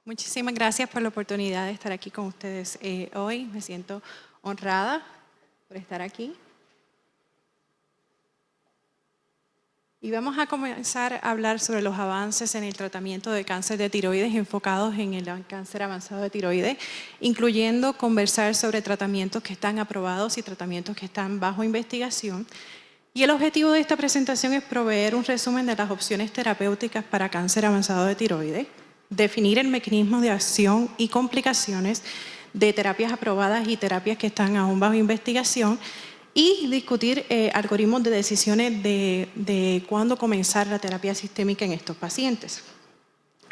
Muchísimas gracias por la oportunidad de estar aquí con ustedes hoy. Me siento honrada por estar aquí. Y vamos a comenzar a hablar sobre los avances en el tratamiento de cáncer de tiroides enfocados en el cáncer avanzado de tiroides, incluyendo conversar sobre tratamientos que están aprobados y tratamientos que están bajo investigación. Y el objetivo de esta presentación es proveer un resumen de las opciones terapéuticas para cáncer avanzado de tiroides, definir el mecanismo de acción y complicaciones de terapias aprobadas y terapias que están aún bajo investigación y discutir algoritmos de decisiones de cuándo comenzar la terapia sistémica en estos pacientes.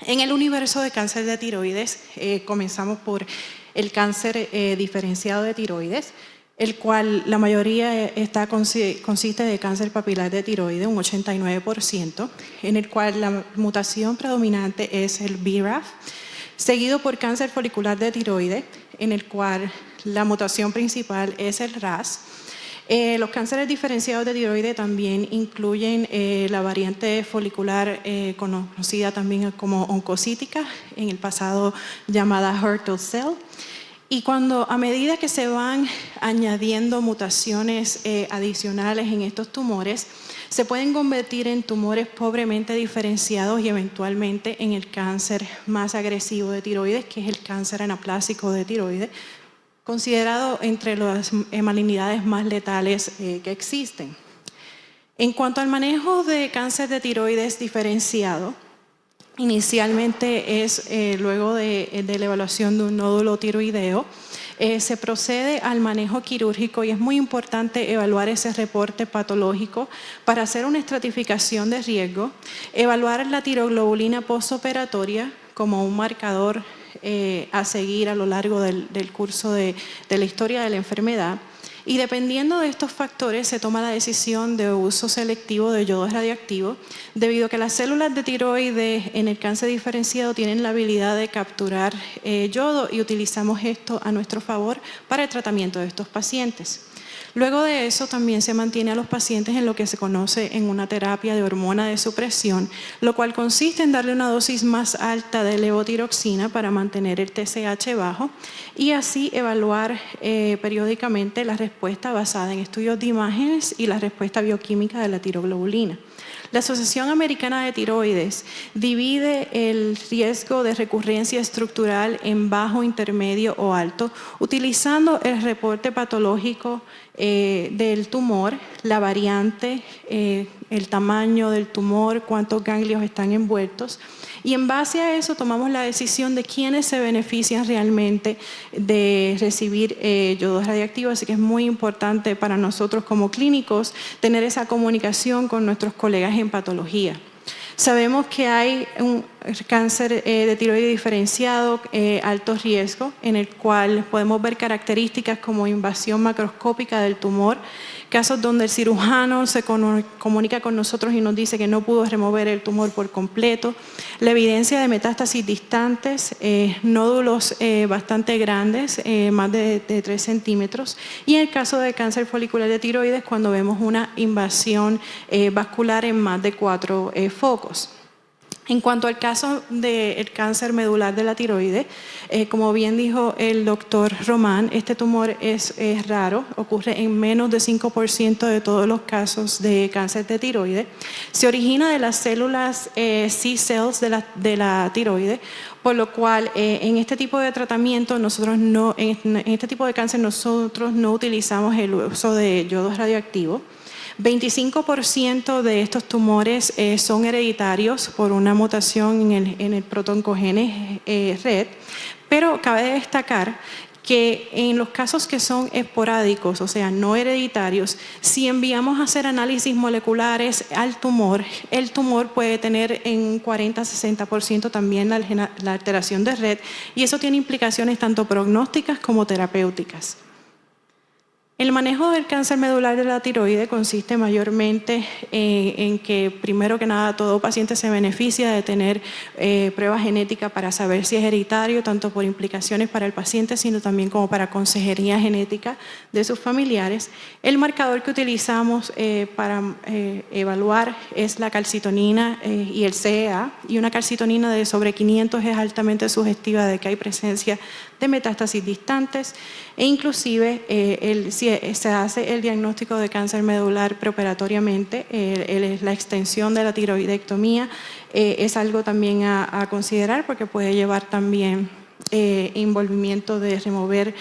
En el universo de cáncer de tiroides comenzamos por el cáncer diferenciado de tiroides, el cual la mayoría consiste de cáncer papilar de tiroides, un 89%, en el cual la mutación predominante es el BRAF, seguido por cáncer folicular de tiroides, en el cual la mutación principal es el RAS. Los cánceres diferenciados de tiroides también incluyen la variante folicular conocida también como oncocítica, en el pasado llamada Hurtle cell. Y a medida que se van añadiendo mutaciones adicionales en estos tumores, se pueden convertir en tumores pobremente diferenciados y eventualmente en el cáncer más agresivo de tiroides, que es el cáncer anaplásico de tiroides, considerado entre las malignidades más letales que existen. En cuanto al manejo de cáncer de tiroides diferenciado, inicialmente es luego de la evaluación de un nódulo tiroideo, se procede al manejo quirúrgico y es muy importante evaluar ese reporte patológico para hacer una estratificación de riesgo, evaluar la tiroglobulina postoperatoria como un marcador a seguir a lo largo del curso de la historia de la enfermedad. Y dependiendo de estos factores se toma la decisión de uso selectivo de yodo radioactivo, debido a que las células de tiroides en el cáncer diferenciado tienen la habilidad de capturar yodo y utilizamos esto a nuestro favor para el tratamiento de estos pacientes. Luego de eso también se mantiene a los pacientes en lo que se conoce en una terapia de hormona de supresión, lo cual consiste en darle una dosis más alta de levotiroxina para mantener el TSH bajo y así evaluar periódicamente la respuesta basada en estudios de imágenes y la respuesta bioquímica de la tiroglobulina. La Asociación Americana de Tiroides divide el riesgo de recurrencia estructural en bajo, intermedio o alto, utilizando el reporte patológico del tumor, la variante, el tamaño del tumor, cuántos ganglios están envueltos. Y en base a eso tomamos la decisión de quiénes se benefician realmente de recibir yodo radioactivo. Así que es muy importante para nosotros como clínicos tener esa comunicación con nuestros colegas en patología. Sabemos que hay un cáncer de tiroides diferenciado, alto riesgo, en el cual podemos ver características como invasión macroscópica del tumor, casos donde el cirujano se comunica con nosotros y nos dice que no pudo remover el tumor por completo, la evidencia de metástasis distantes, nódulos bastante grandes, más de 3 centímetros, y en el caso de cáncer folicular de tiroides, cuando vemos una invasión vascular en más de 4 focos. En cuanto al caso del cáncer medular de la tiroides, como bien dijo el doctor Román, este tumor es raro, ocurre en menos de 5% de todos los casos de cáncer de tiroides. Se origina de las células C-cells de la tiroides, por lo cual en este tipo de tratamiento en este tipo de cáncer nosotros no utilizamos el uso de yodo radioactivo. 25% de estos tumores son hereditarios por una mutación en el protoncogene RET, pero cabe destacar que en los casos que son esporádicos, o sea, no hereditarios, si enviamos a hacer análisis moleculares al tumor, el tumor puede tener en 40-60% también la alteración de RET y eso tiene implicaciones tanto prognósticas como terapéuticas. El manejo del cáncer medular de la tiroides consiste mayormente en que, primero que nada, todo paciente se beneficia de tener pruebas genéticas para saber si es hereditario, tanto por implicaciones para el paciente, sino también como para consejería genética de sus familiares. El marcador que utilizamos para evaluar es la calcitonina y el CEA, y una calcitonina de sobre 500 es altamente sugestiva de que hay presencia de metástasis distantes, e inclusive si se hace el diagnóstico de cáncer medular preoperatoriamente, la extensión de la tiroidectomía es algo también a considerar, porque puede llevar también envolvimiento de remover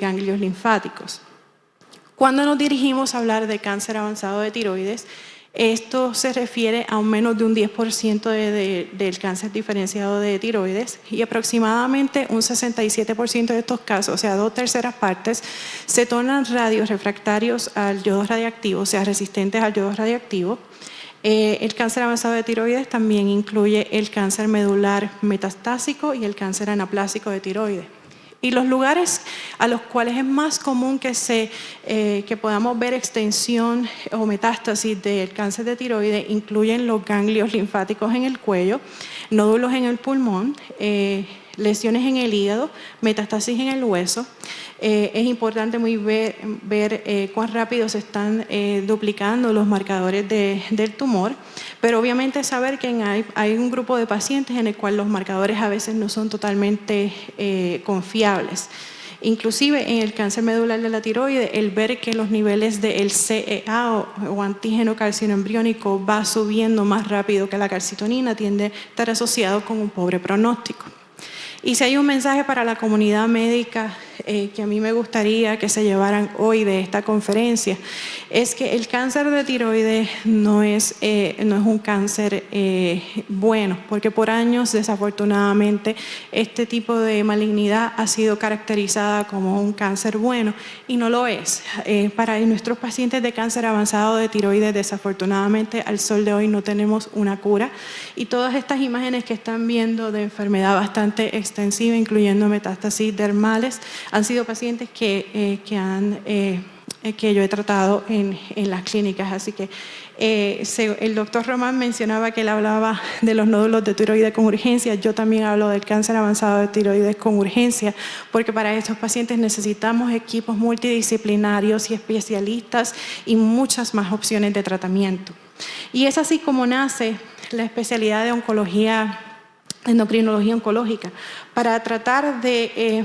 ganglios linfáticos. Cuando nos dirigimos a hablar de cáncer avanzado de tiroides, esto se refiere a un menos de un 10% del cáncer diferenciado de tiroides, y aproximadamente un 67% de estos casos, o sea, 2/3 partes, se tornan radiorefractarios al yodo radiactivo, o sea, resistentes al yodo radiactivo. El cáncer avanzado de tiroides también incluye el cáncer medular metastásico y el cáncer anaplásico de tiroides. Y los lugares a los cuales es más común que podamos ver extensión o metástasis del cáncer de tiroides incluyen los ganglios linfáticos en el cuello, nódulos en el pulmón, lesiones en el hígado, metástasis en el hueso. Es importante ver cuán rápido se están duplicando los marcadores del tumor, pero obviamente saber que hay un grupo de pacientes en el cual los marcadores a veces no son totalmente confiables. Inclusive en el cáncer medular de la tiroides, el ver que los niveles del CEA o antígeno carcinoembriónico va subiendo más rápido que la calcitonina tiende a estar asociado con un pobre pronóstico. Y si hay un mensaje para la comunidad médica que a mí me gustaría que se llevaran hoy de esta conferencia, es que el cáncer de tiroides no es un cáncer bueno, porque por años desafortunadamente este tipo de malignidad ha sido caracterizada como un cáncer bueno, y no lo es. Para nuestros pacientes de cáncer avanzado de tiroides, desafortunadamente al sol de hoy no tenemos una cura, y todas estas imágenes que están viendo de enfermedad bastante extensiva, incluyendo metástasis dermales, han sido pacientes que yo he tratado en las clínicas. Así que el doctor Román mencionaba que él hablaba de los nódulos de tiroides con urgencia. Yo también hablo del cáncer avanzado de tiroides con urgencia, porque para estos pacientes necesitamos equipos multidisciplinarios y especialistas y muchas más opciones de tratamiento. Y es así como nace la especialidad de endocrinología oncológica, para tratar de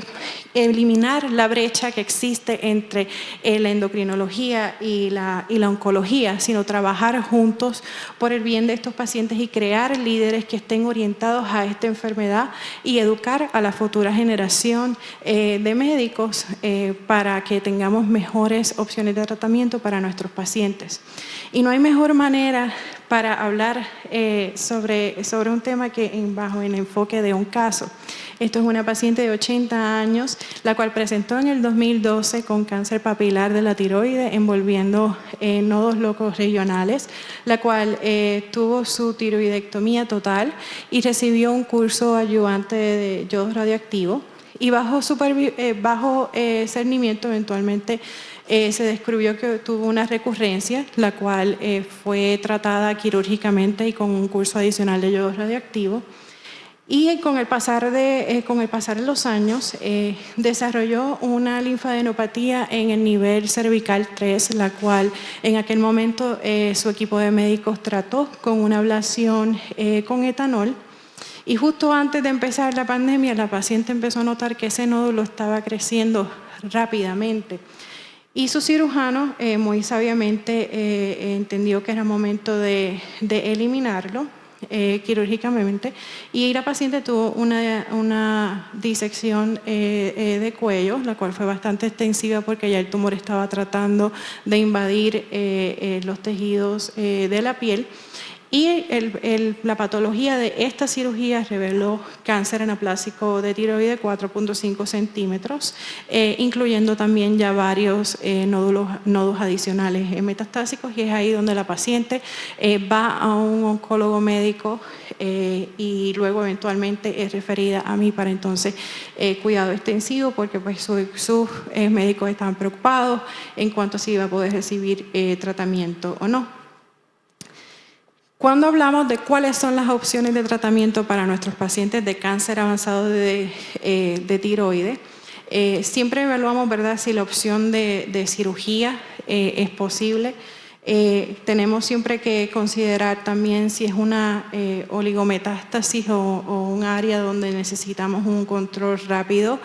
eliminar la brecha que existe entre la endocrinología y la oncología, sino trabajar juntos por el bien de estos pacientes y crear líderes que estén orientados a esta enfermedad y educar a la futura generación de médicos para que tengamos mejores opciones de tratamiento para nuestros pacientes. Y no hay mejor manera para hablar sobre un tema que bajo el enfoque de un caso. Esto es una paciente de 80 años, la cual presentó en el 2012 con cáncer papilar de la tiroides envolviendo nodos locos regionales, la cual tuvo su tiroidectomía total y recibió un curso ayudante de yodo radioactivo, y bajo cernimiento eventualmente se descubrió que tuvo una recurrencia, la cual fue tratada quirúrgicamente y con un curso adicional de yodo radioactivo. Y con el pasar de los años desarrolló una linfadenopatía en el nivel cervical 3, la cual en aquel momento su equipo de médicos trató con una ablación con etanol. Y justo antes de empezar la pandemia, la paciente empezó a notar que ese nódulo estaba creciendo rápidamente. Y su cirujano muy sabiamente entendió que era momento de eliminarlo quirúrgicamente, y la paciente tuvo una disección de cuello, la cual fue bastante extensiva porque ya el tumor estaba tratando de invadir los tejidos de la piel. Y la patología de esta cirugía reveló cáncer anaplásico de tiroides 4.5 centímetros, incluyendo también ya varios nódulos adicionales metastásicos, y es ahí donde la paciente va a un oncólogo médico y luego eventualmente es referida a mí para entonces cuidado extensivo, porque pues sus médicos estaban preocupados en cuanto a si iba a poder recibir tratamiento o no. Cuando hablamos de cuáles son las opciones de tratamiento para nuestros pacientes de cáncer avanzado de tiroides, siempre evaluamos, ¿verdad?, si la opción de cirugía es posible. Tenemos siempre que considerar también si es una oligometástasis o un área donde necesitamos un control rápido.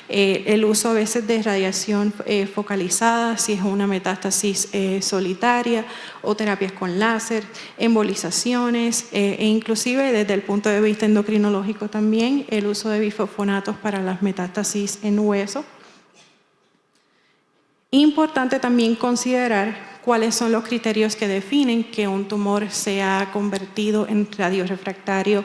El uso a veces de radiación focalizada, si es una metástasis solitaria, o terapias con láser, embolizaciones, e inclusive desde el punto de vista endocrinológico también el uso de bifosfonatos para las metástasis en hueso. Importante también considerar cuáles son los criterios que definen que un tumor se ha convertido en radiorefractario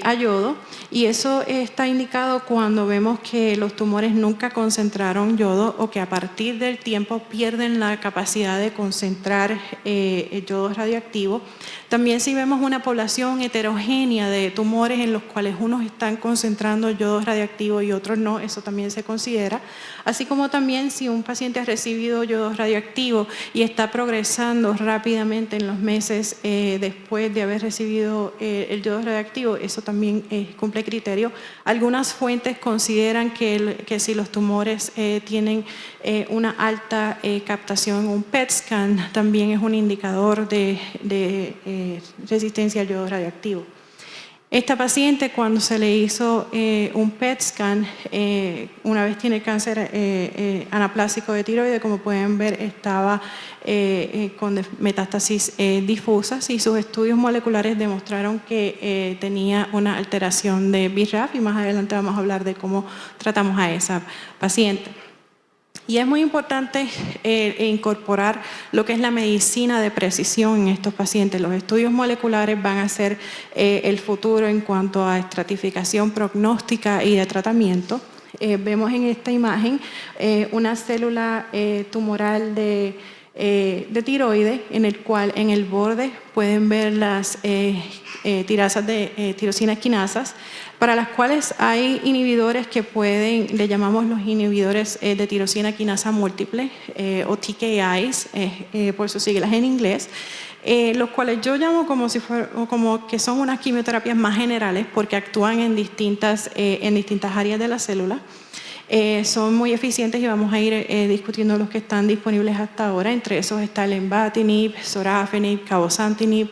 a yodo, y eso está indicado cuando vemos que los tumores nunca concentraron yodo o que a partir del tiempo pierden la capacidad de concentrar el yodo radioactivo. También si vemos una población heterogénea de tumores en los cuales unos están concentrando yodo radioactivo y otros no, eso también se considera. Así como también si un paciente ha recibido yodo radioactivo y está progresando rápidamente en los meses después de haber recibido el yodo radioactivo, eso también cumple criterio. Algunas fuentes consideran que si los tumores tienen una alta captación, un PET scan también es un indicador de resistencia al yodo radioactivo. Esta paciente, cuando se le hizo un PET scan, una vez tiene cáncer anaplásico de tiroides, como pueden ver, estaba con metástasis difusas, y sus estudios moleculares demostraron que tenía una alteración de BRAF, y más adelante vamos a hablar de cómo tratamos a esa paciente. Y es muy importante incorporar lo que es la medicina de precisión en estos pacientes. Los estudios moleculares van a ser el futuro en cuanto a estratificación prognóstica y de tratamiento. Vemos en esta imagen una célula tumoral de tiroides, en el cual en el borde pueden ver las tirasas de tirosina quinasas, para las cuales hay inhibidores que pueden, le llamamos los inhibidores de tirosina quinasa múltiple, o TKIs, por sus siglas en inglés, los cuales yo llamo como que son unas quimioterapias más generales, porque actúan en distintas áreas de la célula. Son muy eficientes y vamos a ir discutiendo los que están disponibles hasta ahora. Entre esos está el lenvatinib, sorafenib, cabozantinib.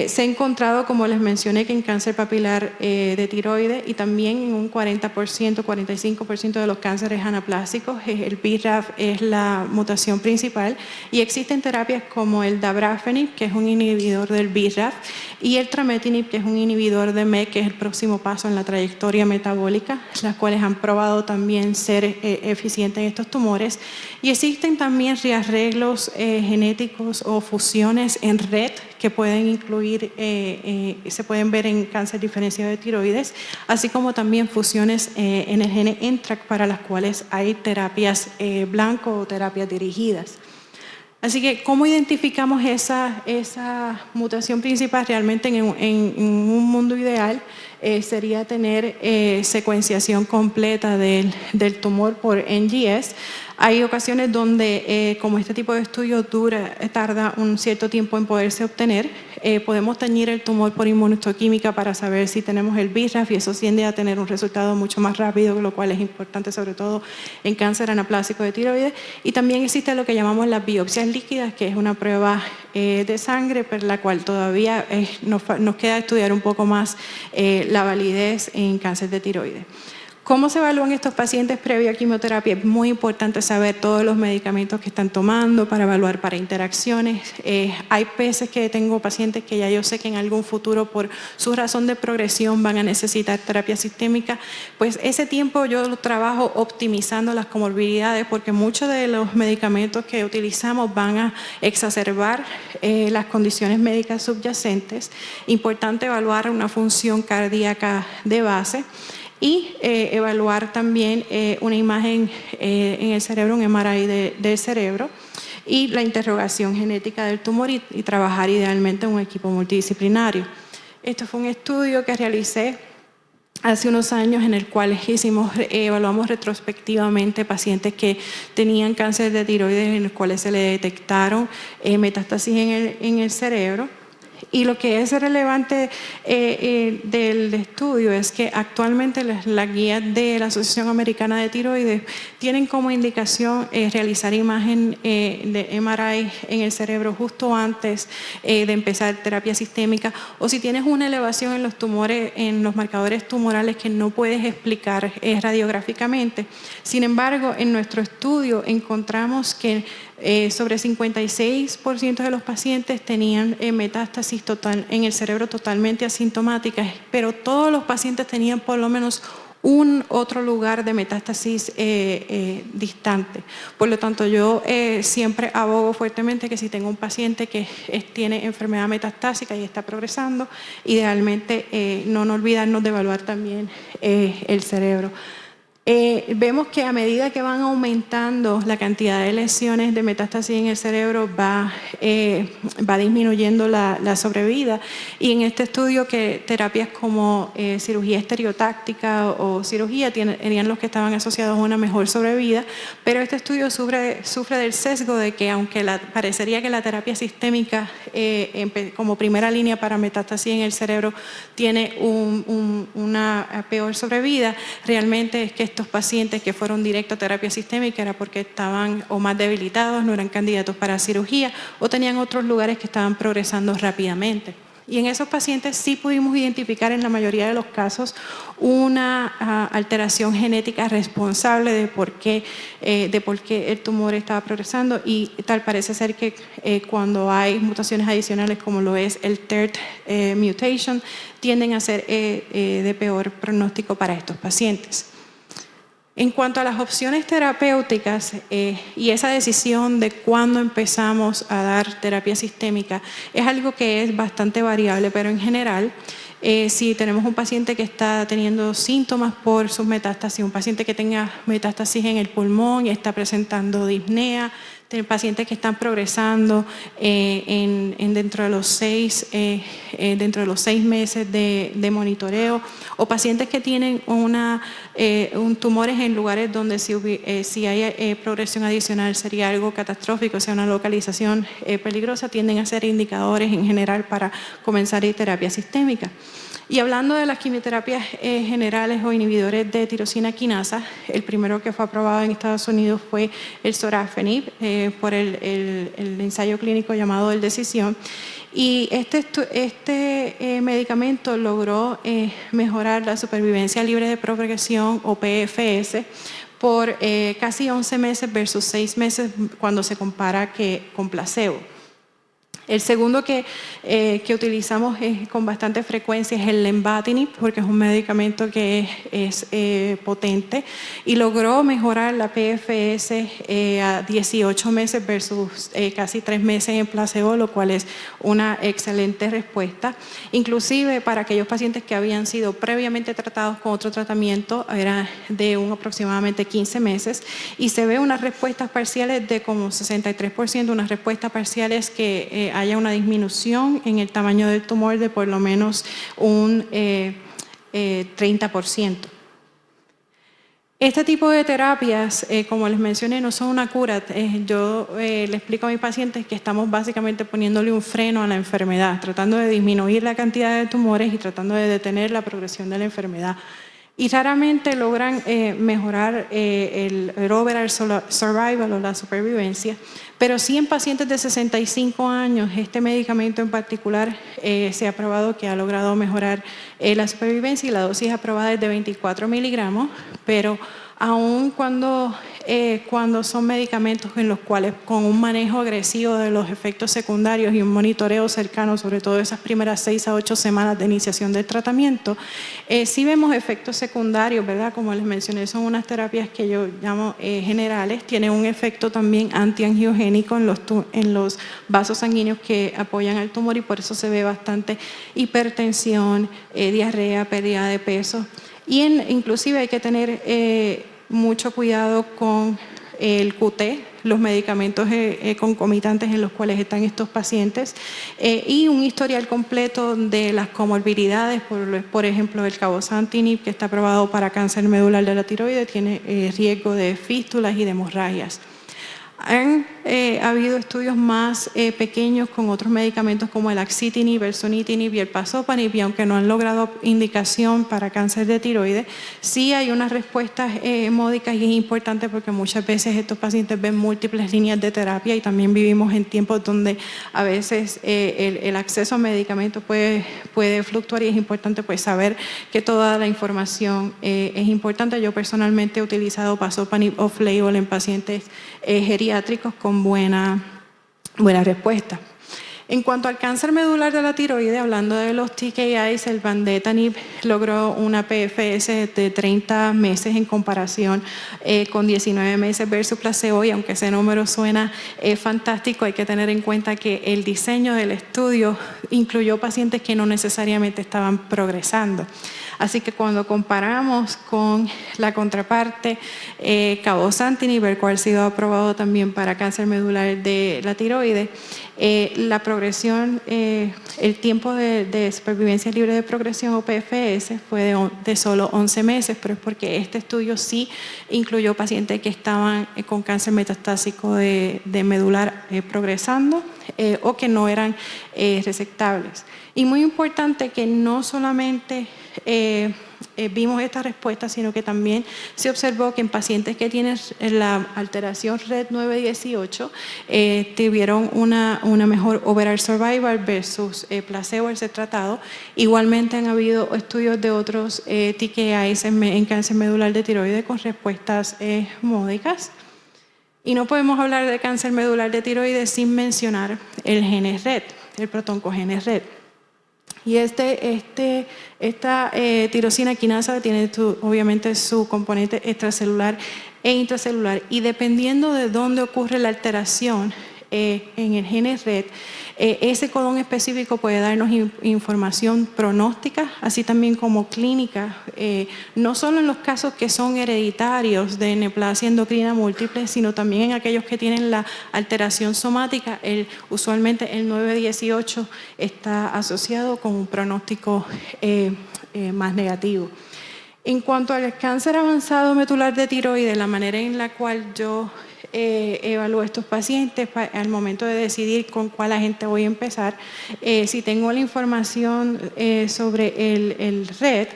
Se ha encontrado, como les mencioné, que en cáncer papilar de tiroides y también en un 40%, 45% de los cánceres anaplásicos, el BRAF es la mutación principal, y existen terapias como el dabrafenib, que es un inhibidor del BRAF, y el trametinib, que es un inhibidor de MEK, que es el próximo paso en la trayectoria metabólica, las cuales han probado también ser eficientes en estos tumores. Y existen también rearreglos genéticos o fusiones en red que pueden incluir, se pueden ver en cáncer diferenciado de tiroides, así como también fusiones en el gene NTRK, para las cuales hay terapias blanco o terapias dirigidas. Así que, ¿cómo identificamos esa mutación principal? Realmente en un mundo ideal sería tener secuenciación completa del tumor por NGS. Hay ocasiones donde, como este tipo de estudio tarda un cierto tiempo en poderse obtener, podemos teñir el tumor por inmunohistoquímica para saber si tenemos el BRAF, y eso tiende a tener un resultado mucho más rápido, lo cual es importante sobre todo en cáncer anaplásico de tiroides. Y también existe lo que llamamos las biopsias líquidas, que es una prueba de sangre, por la cual todavía nos queda estudiar un poco más la validez en cáncer de tiroides. ¿Cómo se evalúan estos pacientes previo a quimioterapia? Es muy importante saber todos los medicamentos que están tomando para evaluar para interacciones. Hay veces que tengo pacientes que ya yo sé que en algún futuro por su razón de progresión van a necesitar terapia sistémica. Pues ese tiempo yo lo trabajo optimizando las comorbilidades porque muchos de los medicamentos que utilizamos van a exacerbar las condiciones médicas subyacentes. Importante evaluar una función cardíaca de base. Y evaluar también una imagen en el cerebro, un MRI del cerebro, y la interrogación genética del tumor y trabajar idealmente en un equipo multidisciplinario. Esto fue un estudio que realicé hace unos años en el cual evaluamos retrospectivamente pacientes que tenían cáncer de tiroides en los cuales se le detectaron metástasis en el cerebro. Y lo que es relevante del estudio es que actualmente las guías de la Asociación Americana de Tiroides tienen como indicación realizar imagen de MRI en el cerebro justo antes de empezar terapia sistémica, o si tienes una elevación en los tumores, en los marcadores tumorales que no puedes explicar radiográficamente. Sin embargo, en nuestro estudio encontramos que sobre 56% de los pacientes tenían metástasis total en el cerebro totalmente asintomáticas, pero todos los pacientes tenían por lo menos un otro lugar de metástasis distante. Por lo tanto, yo siempre abogo fuertemente que si tengo un paciente que tiene enfermedad metastásica y está progresando, idealmente no olvidarnos de evaluar también el cerebro. Vemos que a medida que van aumentando la cantidad de lesiones de metástasis en el cerebro va disminuyendo la sobrevida, y en este estudio que terapias como cirugía estereotáctica o cirugía eran los que estaban asociados a una mejor sobrevida, pero este estudio sufre del sesgo de que aunque parecería que la terapia sistémica como primera línea para metástasis en el cerebro tiene una peor sobrevida, realmente es que estos pacientes que fueron directos a terapia sistémica era porque estaban o más debilitados, no eran candidatos para cirugía o tenían otros lugares que estaban progresando rápidamente. Y en esos pacientes sí pudimos identificar en la mayoría de los casos una alteración genética responsable de por qué el tumor estaba progresando, y tal parece ser que cuando hay mutaciones adicionales como lo es el TERT mutation, tienden a ser de peor pronóstico para estos pacientes. En cuanto a las opciones terapéuticas y esa decisión de cuándo empezamos a dar terapia sistémica, es algo que es bastante variable, pero en general, si tenemos un paciente que está teniendo síntomas por sus metástasis, un paciente que tenga metástasis en el pulmón y está presentando disnea, pacientes que están progresando dentro de los 6 meses de monitoreo, o pacientes que tienen tumores en lugares donde si hay progresión adicional sería algo catastrófico, o sea, una localización peligrosa, tienden a ser indicadores en general para comenzar terapia sistémica. Y hablando de las quimioterapias generales o inhibidores de tirosina quinasa, el primero que fue aprobado en Estados Unidos fue el sorafenib por el ensayo clínico llamado el Decisión. Y este medicamento logró mejorar la supervivencia libre de progresión o PFS por casi 11 meses versus 6 meses cuando se compara con placebo. El segundo que utilizamos con bastante frecuencia es el lenvatinib, porque es un medicamento que es potente y logró mejorar la PFS a 18 meses versus casi 3 meses en placebo, lo cual es una excelente respuesta. Inclusive para aquellos pacientes que habían sido previamente tratados con otro tratamiento, era de aproximadamente 15 meses, y se ve unas respuestas parciales de como 63%, unas respuestas parciales que haya una disminución en el tamaño del tumor de por lo menos un 30%. Este tipo de terapias, como les mencioné, no son una cura. Yo le explico a mis pacientes que estamos básicamente poniéndole un freno a la enfermedad, tratando de disminuir la cantidad de tumores y tratando de detener la progresión de la enfermedad. y raramente logran mejorar el overall survival o la supervivencia, pero sí en pacientes de 65 años, este medicamento en particular se ha probado que ha logrado mejorar la supervivencia y la dosis aprobada es de 24 miligramos, pero aun cuando son medicamentos en los cuales con un manejo agresivo de los efectos secundarios y un monitoreo cercano, sobre todo esas primeras 6 a 8 semanas de iniciación del tratamiento, sí vemos efectos secundarios, ¿verdad? Como les mencioné, son unas terapias que yo llamo generales, tienen un efecto también antiangiogénico en los vasos sanguíneos que apoyan al tumor y por eso se ve bastante hipertensión, diarrea, pérdida de peso. Y inclusive hay que tener mucho cuidado con el QT, los medicamentos concomitantes en los cuales están estos pacientes y un historial completo de las comorbilidades, por ejemplo el cabozantinib que está aprobado para cáncer medular de la tiroides, tiene riesgo de fístulas y de hemorragias. Han habido estudios más pequeños con otros medicamentos como el axitinib, el sunitinib y el pazopanib, y aunque no han logrado indicación para cáncer de tiroides, sí hay unas respuestas módicas y es importante porque muchas veces estos pacientes ven múltiples líneas de terapia y también vivimos en tiempos donde a veces el acceso a medicamentos puede fluctuar y es importante pues saber que toda la información es importante. Yo personalmente he utilizado pazopanib off-label en pacientes geriátricos con buena respuesta. En cuanto al cáncer medular de la tiroides, hablando de los TKIs, el vandetanib logró una PFS de 30 meses en comparación con 19 meses versus placebo, y aunque ese número suena fantástico, hay que tener en cuenta que el diseño del estudio incluyó pacientes que no necesariamente estaban progresando. Así que cuando comparamos con la contraparte, cabozantinib, el cual ha sido aprobado también para cáncer medular de la tiroides, la progresión, el tiempo de supervivencia libre de progresión o PFS fue de solo 11 meses, pero es porque este estudio sí incluyó pacientes que estaban con cáncer metastásico de medular progresando o que no eran resectables. Y muy importante que no solamente vimos esta respuesta, sino que también se observó que en pacientes que tienen la alteración RET918 tuvieron una mejor overall survival versus placebo al ser tratado. Igualmente han habido estudios de otros TKIs en cáncer medular de tiroides con respuestas módicas. Y no podemos hablar de cáncer medular de tiroides sin mencionar el gene RET, el protoncogene RET. Y esta tirosina quinasa tiene obviamente su componente extracelular e intracelular, y dependiendo de dónde ocurre la alteración en el gene RET, ese codón específico puede darnos información pronóstica, así también como clínica, no solo en los casos que son hereditarios de neoplasia endocrina múltiple, sino también en aquellos que tienen la alteración somática. Usualmente el 918 está asociado con un pronóstico más negativo. En cuanto al cáncer avanzado medular de tiroides, la manera en la cual yo evalúo a estos pacientes al momento de decidir con cuál agente voy a empezar, si tengo la información sobre el RET,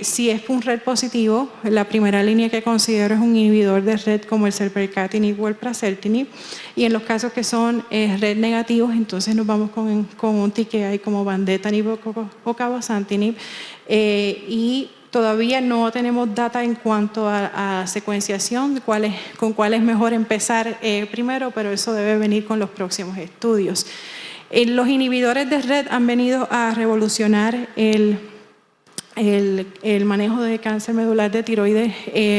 si es un RET positivo, la primera línea que considero es un inhibidor de RET como el selpercatinib o el prazeltinib, y en los casos que son RET negativos, entonces nos vamos con un TKI como vandetanib o cabozantinib, y todavía no tenemos data en cuanto a secuenciación, con cuál es mejor empezar primero, pero eso debe venir con los próximos estudios. Los inhibidores de RET han venido a revolucionar el manejo de cáncer medular de tiroides,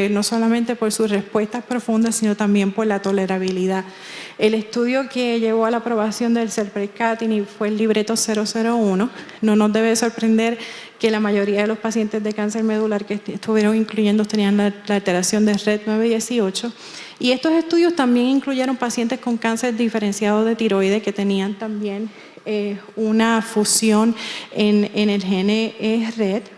no solamente por sus respuestas profundas, sino también por la tolerabilidad. El estudio que llevó a la aprobación del selpercatinib fue el libreto 001. No nos debe sorprender que la mayoría de los pacientes de cáncer medular que estuvieron incluyendo tenían la alteración de RET918. Y estos estudios también incluyeron pacientes con cáncer diferenciado de tiroides que tenían también una fusión en el gene RET.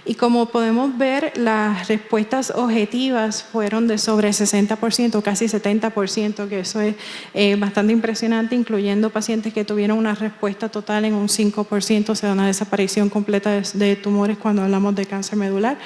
Y como podemos ver, las respuestas objetivas fueron de sobre 60%, casi 70%, que eso es bastante impresionante, incluyendo pacientes que tuvieron una respuesta total en un 5%, o sea, una desaparición completa de tumores cuando hablamos de cáncer medular.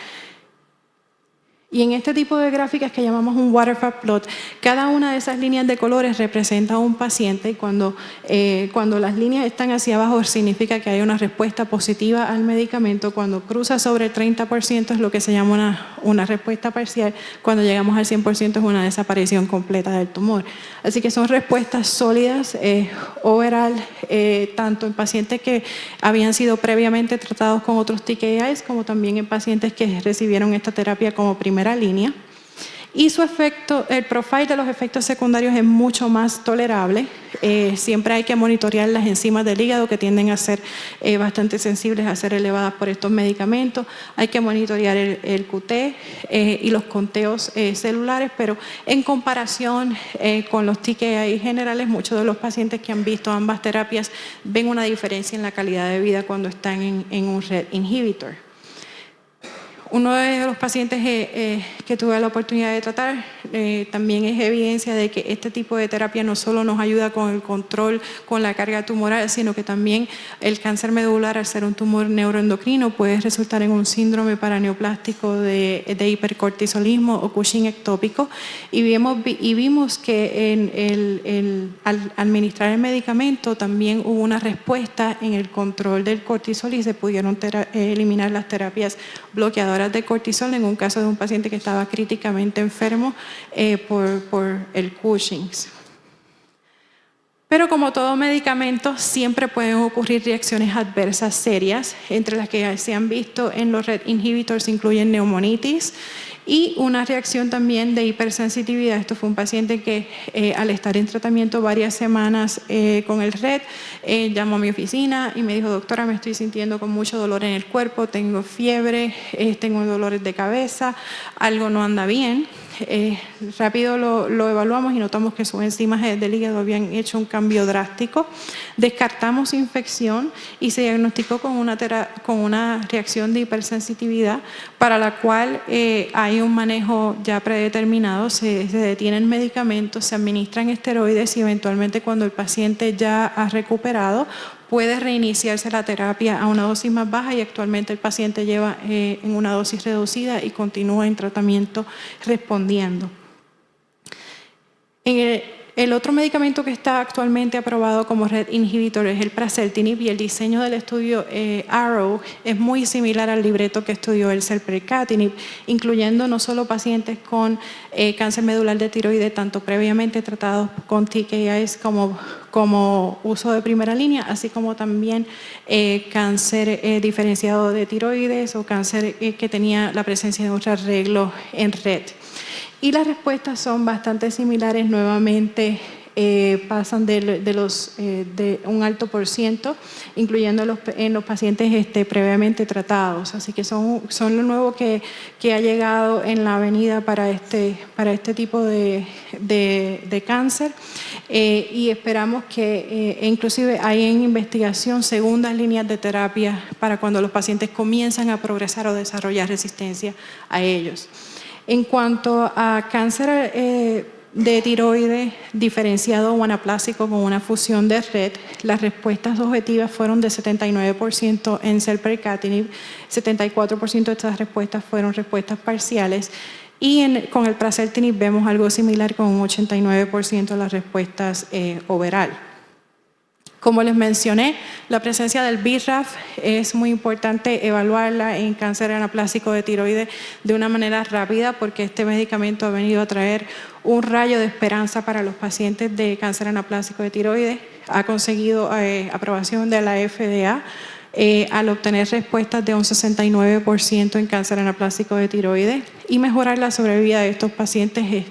Y en este tipo de gráficas que llamamos un waterfall plot, cada una de esas líneas de colores representa a un paciente y cuando las líneas están hacia abajo significa que hay una respuesta positiva al medicamento. Cuando cruza sobre el 30% es lo que se llama una respuesta parcial. Cuando llegamos al 100% es una desaparición completa del tumor. Así que son respuestas sólidas, overall, tanto en pacientes que habían sido previamente tratados con otros TKIs como también en pacientes que recibieron esta terapia como primera línea. Y su efecto, el profile de los efectos secundarios es mucho más tolerable. Siempre hay que monitorear las enzimas del hígado que tienden a ser bastante sensibles a ser elevadas por estos medicamentos. Hay que monitorear el QT y los conteos celulares, pero en comparación con los TKI generales, muchos de los pacientes que han visto ambas terapias ven una diferencia en la calidad de vida cuando están en un RET inhibitor. Uno de los pacientes que tuve la oportunidad de tratar también es evidencia de que este tipo de terapia no solo nos ayuda con el control, con la carga tumoral, sino que también el cáncer medular, al ser un tumor neuroendocrino, puede resultar en un síndrome paraneoplástico de hipercortisolismo o Cushing ectópico. Y vimos que al administrar el medicamento también hubo una respuesta en el control del cortisol y se pudieron eliminar las terapias bloqueadoras de cortisol en un caso de un paciente que estaba críticamente enfermo por el Cushing's. Pero como todo medicamento, siempre pueden ocurrir reacciones adversas serias, entre las que se han visto en los RET inhibitors incluyen neumonitis y una reacción también de hipersensitividad. Esto fue un paciente que al estar en tratamiento varias semanas con el RET, llamó a mi oficina y me dijo: doctora, me estoy sintiendo con mucho dolor en el cuerpo, tengo fiebre, tengo dolores de cabeza, algo no anda bien. Rápido lo evaluamos y notamos que sus enzimas del hígado habían hecho un cambio drástico. Descartamos infección y se diagnosticó con una reacción de hipersensitividad para la cual hay un manejo ya predeterminado. Se detienen medicamentos, se administran esteroides y eventualmente cuando el paciente ya ha recuperado puede reiniciarse la terapia a una dosis más baja y actualmente el paciente lleva en una dosis reducida y continúa en tratamiento respondiendo. El otro medicamento que está actualmente aprobado como RET inhibitor es el prazeltinib y el diseño del estudio ARROW es muy similar al libreto que estudió el selpercatinib, incluyendo no solo pacientes con cáncer medular de tiroides, tanto previamente tratados con TKIs como uso de primera línea, así como también cáncer diferenciado de tiroides o cáncer que tenía la presencia de un arreglo en RET. Y las respuestas son bastante similares, nuevamente pasan de un alto por ciento, incluyendo en los pacientes previamente tratados. Así que son lo nuevo que ha llegado en la avenida para este tipo de cáncer. Y esperamos que inclusive hay en investigación segundas líneas de terapia para cuando los pacientes comienzan a progresar o desarrollar resistencia a ellos. En cuanto a cáncer de tiroides diferenciado o anaplásico con una fusión de RET, las respuestas objetivas fueron de 79% en selpercatinib, 74% de estas respuestas fueron respuestas parciales y con el prazeltinib vemos algo similar con un 89% de las respuestas overall. Como les mencioné, la presencia del BRAF es muy importante evaluarla en cáncer anaplásico de tiroides de una manera rápida porque este medicamento ha venido a traer un rayo de esperanza para los pacientes de cáncer anaplásico de tiroides. Ha conseguido aprobación de la FDA al obtener respuestas de un 69% en cáncer anaplásico de tiroides y mejorar la sobrevida de estos pacientes.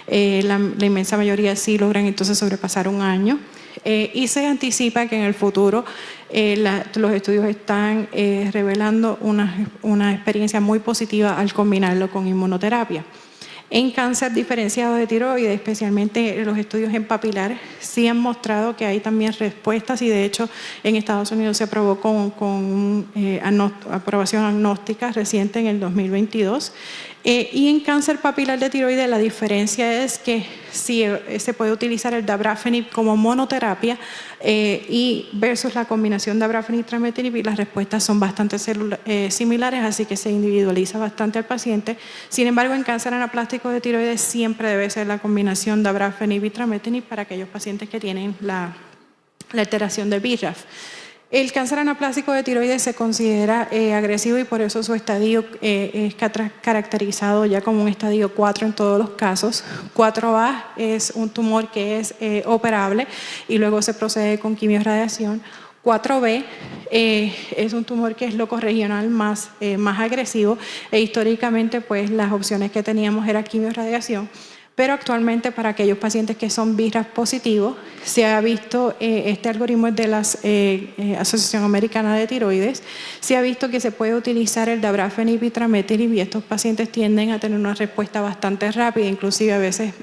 La inmensa mayoría sí logran entonces sobrepasar un año. Y se anticipa que en el futuro los estudios están revelando una experiencia muy positiva al combinarlo con inmunoterapia. En cáncer diferenciado de tiroides, especialmente los estudios en papilar, sí han mostrado que hay también respuestas y de hecho en Estados Unidos se aprobó con aprobación agnóstica reciente en el 2022. Y en cáncer papilar de tiroides la diferencia es que sí se puede utilizar el dabrafenib como monoterapia y versus la combinación dabrafenib-trametinib, y las respuestas son bastante similares, así que se individualiza bastante al paciente. Sin embargo, en cáncer anaplástico de tiroides siempre debe ser la combinación dabrafenib y trametinib para aquellos pacientes que tienen la alteración de BRAF. El cáncer anaplástico de tiroides se considera agresivo y por eso su estadio es caracterizado ya como un estadio 4 en todos los casos. 4A es un tumor que es operable y luego se procede con quimiorradiación. 4B es un tumor que es locorregional más agresivo e históricamente pues las opciones que teníamos era quimiorradiación. Pero actualmente para aquellos pacientes que son BRAF positivos, se ha visto, este algoritmo es de la Asociación Americana de Tiroides, se ha visto que se puede utilizar el dabrafenib y trametinib y estos pacientes tienden a tener una respuesta bastante rápida, inclusive a veces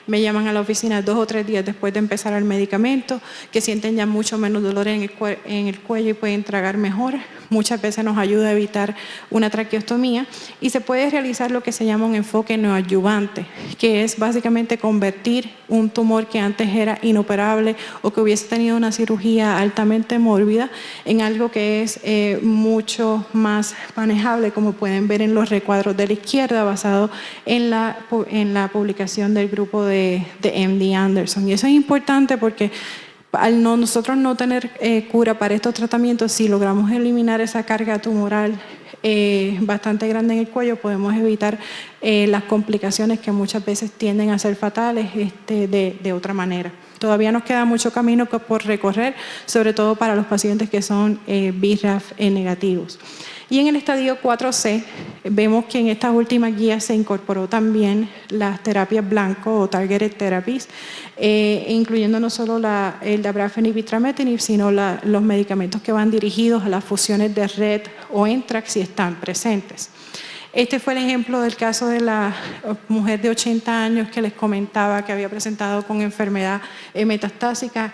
me llaman a la oficina 2 o 3 días después de empezar el medicamento, que sienten ya mucho menos dolor en el cuello y pueden tragar mejor. Muchas veces nos ayuda a evitar una traqueostomía y se puede realizar lo que se llama un enfoque neoadyuvante, que es básicamente convertir un tumor que antes era inoperable o que hubiese tenido una cirugía altamente mórbida en algo que es mucho más manejable, como pueden ver en los recuadros de la izquierda, basado en la publicación del grupo de MD Anderson. Y eso es importante porque al nosotros no tener cura para estos tratamientos, si logramos eliminar esa carga tumoral bastante grande en el cuello, podemos evitar las complicaciones que muchas veces tienden a ser fatales de otra manera. Todavía nos queda mucho camino por recorrer, sobre todo para los pacientes que son BRAF negativos. Y en el estadio 4C vemos que en estas últimas guías se incorporó también las terapias blanco o targeted therapies, incluyendo no solo el dabrafenib y trametinib, sino los medicamentos que van dirigidos a las fusiones de RET o NTRK si están presentes. Este fue el ejemplo del caso de la mujer de 80 años que les comentaba que había presentado con enfermedad metastásica.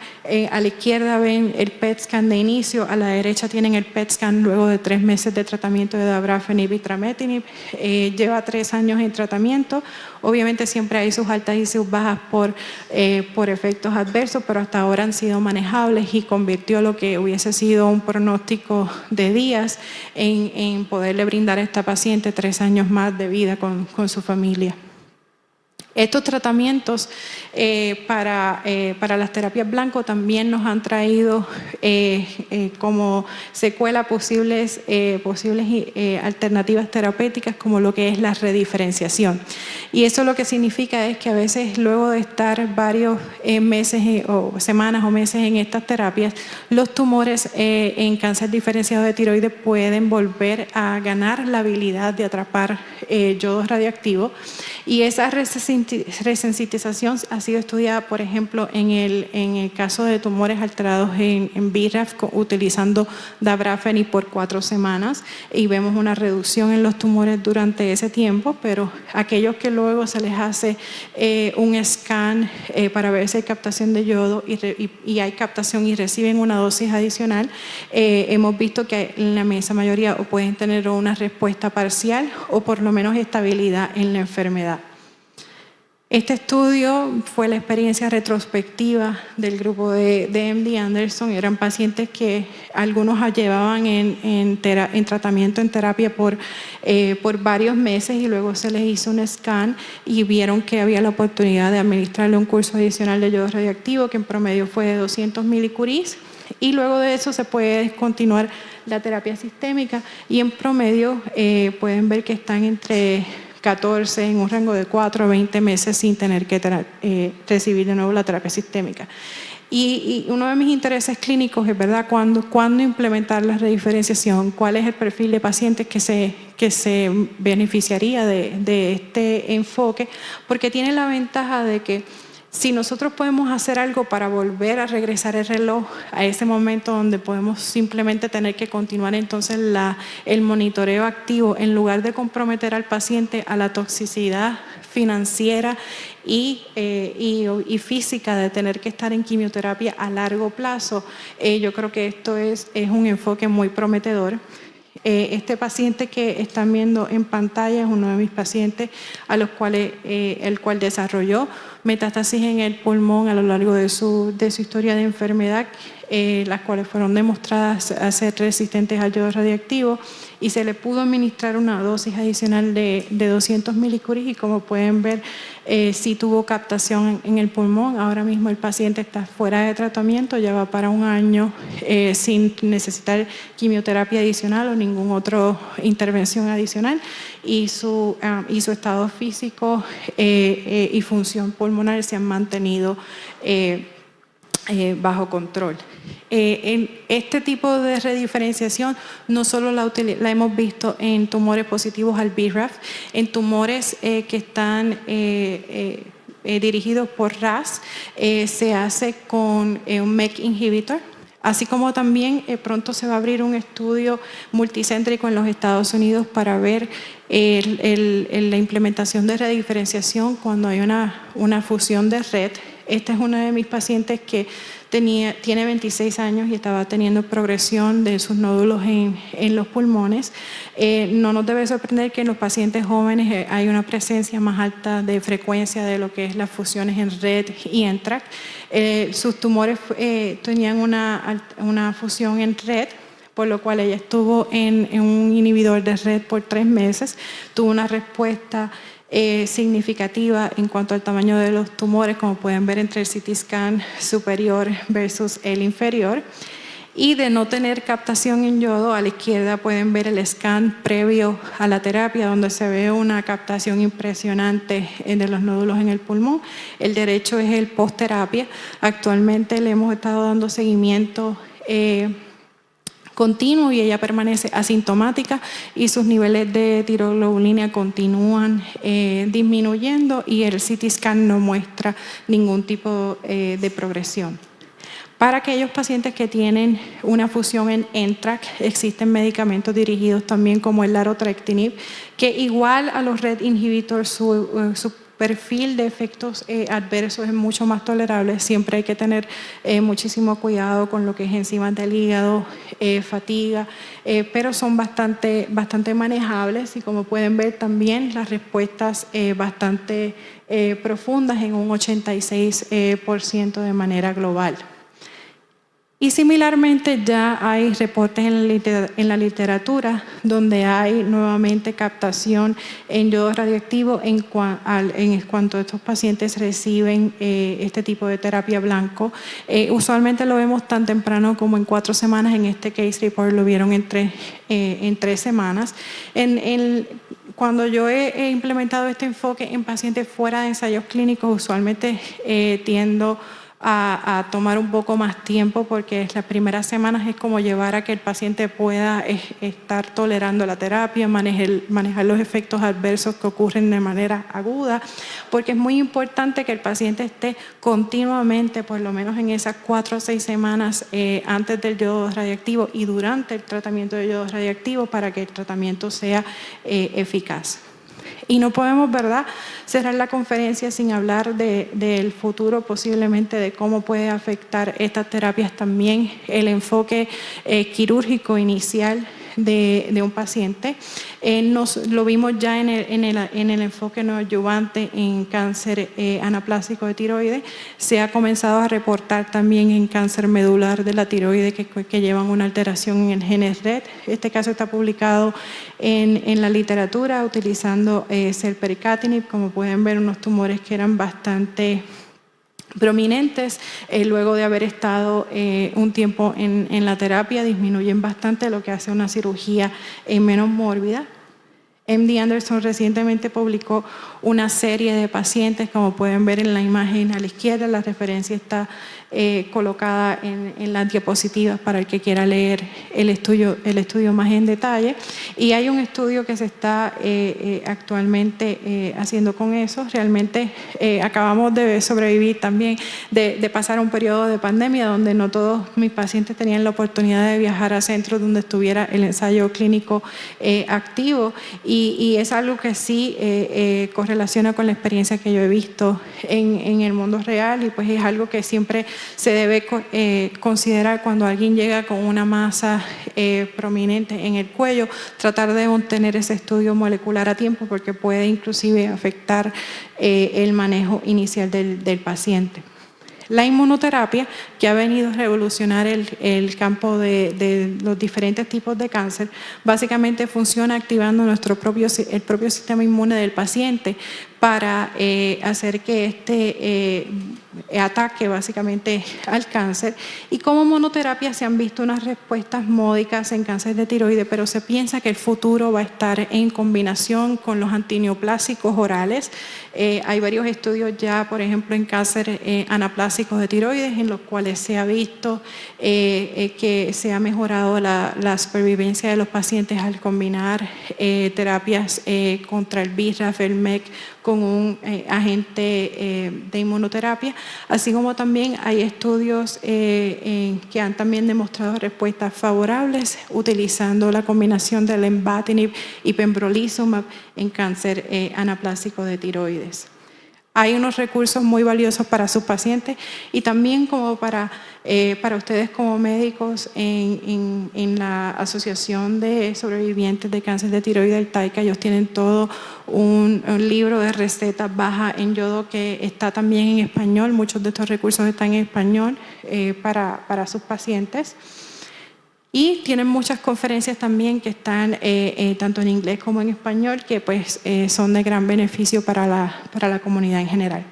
A la izquierda ven el PET scan de inicio, a la derecha tienen el PET scan luego de 3 meses de tratamiento de dabrafenib y trametinib. Lleva 3 años en tratamiento. Obviamente siempre hay sus altas y sus bajas por efectos adversos, pero hasta ahora han sido manejables y convirtió lo que hubiese sido un pronóstico de días en poderle brindar a esta paciente 3 años más de vida con su familia. Estos tratamientos para las terapias blanco también nos han traído como secuela posibles alternativas terapéuticas como lo que es la rediferenciación. Y eso lo que significa es que a veces luego de estar varios meses o semanas o meses en estas terapias, los tumores en cáncer diferenciado de tiroides pueden volver a ganar la habilidad de atrapar yodo radioactivo, y esa resensitización ha sido estudiada, por ejemplo, en el caso de tumores alterados en BRAF utilizando dabrafenib por 4 semanas, y vemos una reducción en los tumores durante ese tiempo, pero aquellos que luego se les hace un scan para ver si hay captación de yodo y hay captación y reciben una dosis adicional, hemos visto que en la inmensa mayoría o pueden tener una respuesta parcial o por lo menos estabilidad en la enfermedad. Este estudio fue la experiencia retrospectiva del grupo de MD Anderson. Eran pacientes que algunos llevaban en tratamiento, en terapia por varios meses, y luego se les hizo un scan y vieron que había la oportunidad de administrarle un curso adicional de yodo radioactivo que en promedio fue de 200 milicuries, y luego de eso se puede continuar la terapia sistémica, y en promedio pueden ver que están entre 14 en un rango de 4 a 20 meses sin tener que recibir de nuevo la terapia sistémica. Y uno de mis intereses clínicos es, ¿verdad?, cuándo implementar la rediferenciación, cuál es el perfil de pacientes que se beneficiaría de este enfoque, porque tiene la ventaja de que si nosotros podemos hacer algo para volver a regresar el reloj a ese momento donde podemos simplemente tener que continuar entonces el monitoreo activo en lugar de comprometer al paciente a la toxicidad financiera y física de tener que estar en quimioterapia a largo plazo, yo creo que esto es un enfoque muy prometedor. Este paciente que están viendo en pantalla es uno de mis pacientes el cual desarrolló metástasis en el pulmón a lo largo de su historia de enfermedad, las cuales fueron demostradas a ser resistentes al yodo radiactivo, y se le pudo administrar una dosis adicional de 200 milicuries, y como pueden ver, sí tuvo captación en el pulmón. Ahora mismo el paciente está fuera de tratamiento, ya va para 1 año sin necesitar quimioterapia adicional o ninguna otra intervención adicional, y su estado físico y función pulmonar se han mantenido bajo control. En este tipo de rediferenciación no solo la hemos visto en tumores positivos al BRAF, en tumores que están dirigidos por RAS, se hace con un MEK inhibitor, así como también pronto se va a abrir un estudio multicéntrico en los Estados Unidos para ver la implementación de rediferenciación cuando hay una fusión de red. Esta es una de mis pacientes que tiene 26 años y estaba teniendo progresión de sus nódulos en los pulmones. No nos debe sorprender que en los pacientes jóvenes hay una presencia más alta de frecuencia de lo que es las fusiones en red y en TRAC. Sus tumores tenían una fusión en red, por lo cual ella estuvo en un inhibidor de red por 3 meses, tuvo una respuesta significativa en cuanto al tamaño de los tumores, como pueden ver entre el CT scan superior versus el inferior. Y de no tener captación en yodo, a la izquierda pueden ver el scan previo a la terapia, donde se ve una captación impresionante de los nódulos en el pulmón. El derecho es el post-terapia. Actualmente le hemos estado dando seguimiento continuo y ella permanece asintomática y sus niveles de tiroglobulina continúan disminuyendo, y el CT scan no muestra ningún tipo de progresión. Para aquellos pacientes que tienen una fusión en NTRK, existen medicamentos dirigidos también como el larotrectinib, que igual a los RET inhibitors, su perfil de efectos adversos es mucho más tolerable. Siempre hay que tener muchísimo cuidado con lo que es enzimas del hígado, fatiga, pero son bastante manejables, y como pueden ver también las respuestas bastante profundas en un 86% de manera global. Y similarmente ya hay reportes en la literatura donde hay nuevamente captación en yodo radiactivo en cuanto estos pacientes reciben este tipo de terapia blanco. Usualmente lo vemos tan temprano como en 4 semanas. En este case report lo vieron en 3 semanas. Cuando yo he implementado este enfoque en pacientes fuera de ensayos clínicos, usualmente tiendo a tomar un poco más tiempo, porque las primeras semanas es como llevar a que el paciente pueda estar tolerando la terapia, manejar los efectos adversos que ocurren de manera aguda, porque es muy importante que el paciente esté continuamente, por lo menos en esas 4 o 6 semanas antes del yodo radiactivo y durante el tratamiento de yodo radiactivo, para que el tratamiento sea eficaz. Y no podemos, ¿verdad?, cerrar la conferencia sin hablar del futuro, posiblemente de cómo puede afectar estas terapias también el enfoque quirúrgico inicial de un paciente. Lo vimos ya en el enfoque no adyuvante en cáncer anaplásico de tiroides. Se ha comenzado a reportar también en cáncer medular de la tiroides que llevan una alteración en el gen RET. Este caso está publicado en la literatura utilizando selpercatinib. Como pueden ver, unos tumores que eran bastante prominentes, luego de haber estado un tiempo en la terapia, disminuyen bastante, lo que hace una cirugía menos mórbida. MD Anderson recientemente publicó una serie de pacientes, como pueden ver en la imagen a la izquierda. La referencia está colocada en las diapositivas para el que quiera leer el estudio más en detalle. Y hay un estudio que se está actualmente haciendo con eso. Realmente acabamos de sobrevivir también, de pasar un periodo de pandemia donde no todos mis pacientes tenían la oportunidad de viajar a centros donde estuviera el ensayo clínico activo, y es algo que sí corre correlaciona con la experiencia que yo he visto en el mundo real, y pues es algo que siempre se debe considerar cuando alguien llega con una masa prominente en el cuello, tratar de obtener ese estudio molecular a tiempo porque puede inclusive afectar el manejo inicial del paciente. La inmunoterapia, que ha venido a revolucionar el campo de los diferentes tipos de cáncer, básicamente funciona activando el propio sistema inmune del paciente para hacer que este ataque básicamente al cáncer. Y como monoterapia se han visto unas respuestas módicas en cáncer de tiroides, pero se piensa que el futuro va a estar en combinación con los antineoplásicos orales. Hay varios estudios ya, por ejemplo, en cáncer anaplásicos de tiroides, en los cuales se ha visto que se ha mejorado la supervivencia de los pacientes al combinar terapias contra el BRAF, el MEK, con un agente de inmunoterapia, así como también hay estudios que han también demostrado respuestas favorables utilizando la combinación del lenvatinib y pembrolizumab en cáncer anaplásico de tiroides. Hay unos recursos muy valiosos para sus pacientes y también como para ustedes como médicos en la Asociación de Sobrevivientes de Cáncer de Tiroides del TAICA. Ellos tienen todo un libro de recetas bajas en yodo que está también en español. Muchos de estos recursos están en español para sus pacientes. Y tienen muchas conferencias también que están tanto en inglés como en español, que pues son de gran beneficio para la comunidad en general.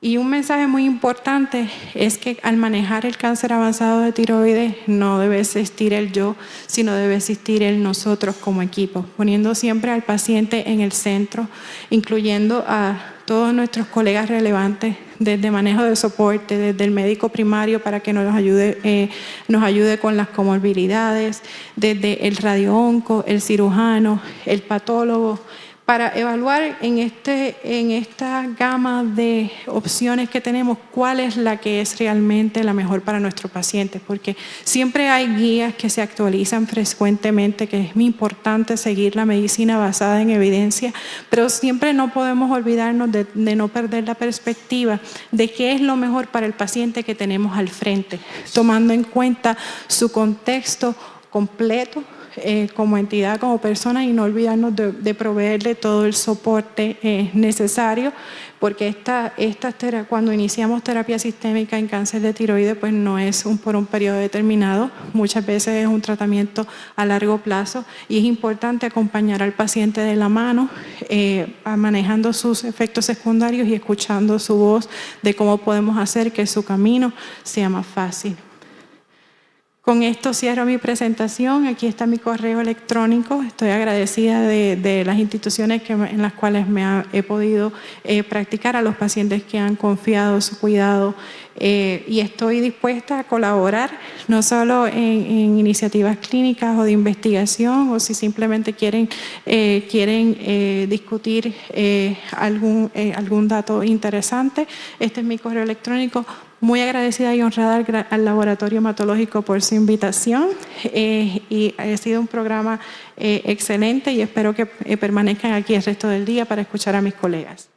Y un mensaje muy importante es que al manejar el cáncer avanzado de tiroides no debe existir el yo, sino debe existir el nosotros como equipo, poniendo siempre al paciente en el centro, incluyendo a todos nuestros colegas relevantes, desde manejo de soporte, desde el médico primario para que nos ayude con las comorbilidades, desde el radioonco, el cirujano, el patólogo, para evaluar en esta gama de opciones que tenemos cuál es la que es realmente la mejor para nuestros pacientes, porque siempre hay guías que se actualizan frecuentemente, que es muy importante seguir la medicina basada en evidencia, pero siempre no podemos olvidarnos de no perder la perspectiva de qué es lo mejor para el paciente que tenemos al frente, tomando en cuenta su contexto completo, como entidad, como persona, y no olvidarnos de proveerle todo el soporte necesario, porque cuando iniciamos terapia sistémica en cáncer de tiroides, pues no es por un periodo determinado, muchas veces es un tratamiento a largo plazo y es importante acompañar al paciente de la mano, manejando sus efectos secundarios y escuchando su voz de cómo podemos hacer que su camino sea más fácil. Con esto cierro mi presentación. Aquí está mi correo electrónico. Estoy agradecida de las instituciones en las cuales he podido practicar, a los pacientes que han confiado su cuidado, y estoy dispuesta a colaborar, no solo en iniciativas clínicas o de investigación, o si simplemente quieren discutir algún dato interesante. Este es mi correo electrónico. Muy agradecida y honrada al Laboratorio Hematológico por su invitación, y ha sido un programa excelente, y espero que permanezcan aquí el resto del día para escuchar a mis colegas.